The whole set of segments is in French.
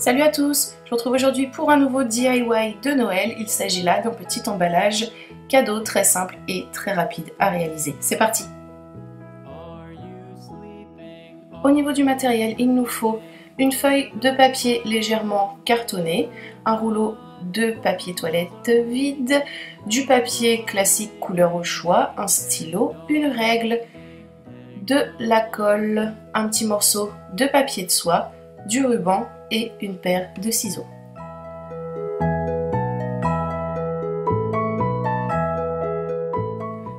Salut à tous, je vous retrouve aujourd'hui pour un nouveau DIY de Noël. Il s'agit là d'un petit emballage cadeau très simple et très rapide à réaliser. C'est parti! Au niveau du matériel, il nous faut une feuille de papier légèrement cartonné, un rouleau de papier toilette vide, du papier classique couleur au choix, un stylo, une règle, de la colle, un petit morceau de papier de soie, du ruban et une paire de ciseaux.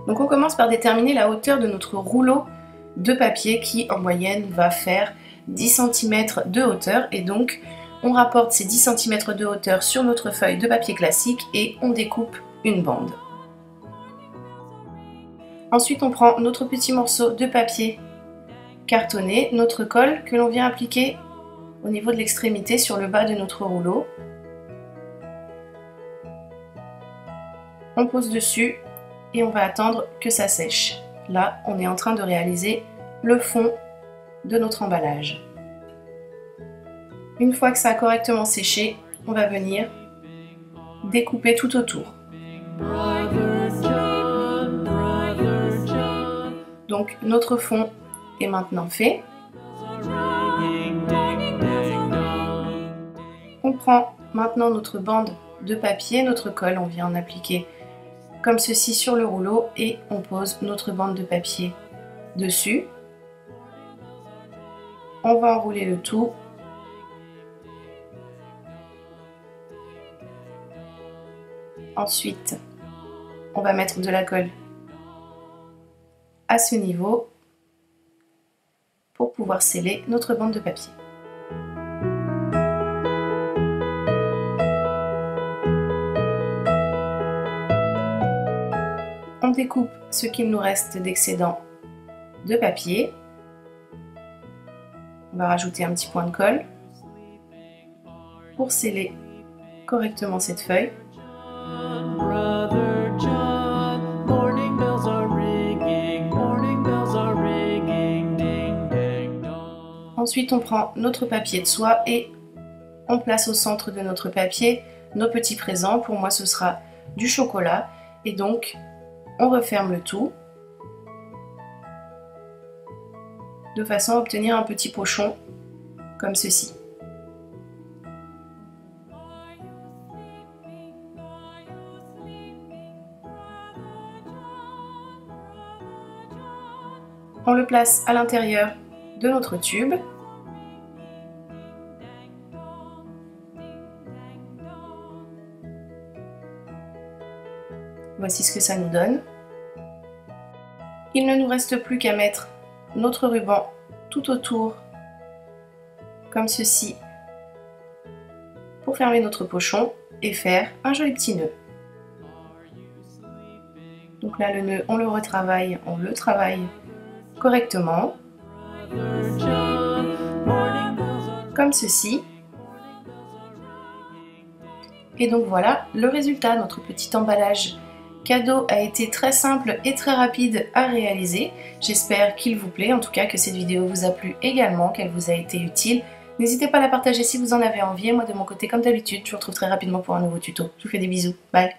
Donc on commence par déterminer la hauteur de notre rouleau de papier qui en moyenne va faire 10 cm de hauteur, et donc on rapporte ces 10 cm de hauteur sur notre feuille de papier classique et on découpe une bande. Ensuite on prend notre petit morceau de papier cartonné, notre colle que l'on vient appliquer au niveau de l'extrémité sur le bas de notre rouleau. On pose dessus et on va attendre que ça sèche. Là, on est en train de réaliser le fond de notre emballage. Une fois que ça a correctement séché, on va venir découper tout autour. Donc notre fond est maintenant fait. On prend maintenant notre bande de papier, notre colle, on vient en appliquer comme ceci sur le rouleau et on pose notre bande de papier dessus. On va enrouler le tout. Ensuite, on va mettre de la colle à ce niveau pour pouvoir sceller notre bande de papier. On découpe ce qu'il nous reste d'excédent de papier. On va rajouter un petit point de colle pour sceller correctement cette feuille. Ensuite, on prend notre papier de soie et on place au centre de notre papier nos petits présents. Pour moi, ce sera du chocolat et donc on referme le tout de façon à obtenir un petit pochon comme ceci. On le place à l'intérieur de notre tube. Voici ce que ça nous donne. Il ne nous reste plus qu'à mettre notre ruban tout autour, comme ceci, pour fermer notre pochon et faire un joli petit nœud. Donc là, le nœud, on le retravaille, on le travaille correctement, comme ceci. Et donc voilà le résultat. Notre petit emballage cadeau a été très simple et très rapide à réaliser. J'espère qu'il vous plaît, en tout cas que cette vidéo vous a plu également, qu'elle vous a été utile. N'hésitez pas à la partager si vous en avez envie. Et moi de mon côté, comme d'habitude, je vous retrouve très rapidement pour un nouveau tuto. Je vous fais des bisous. Bye!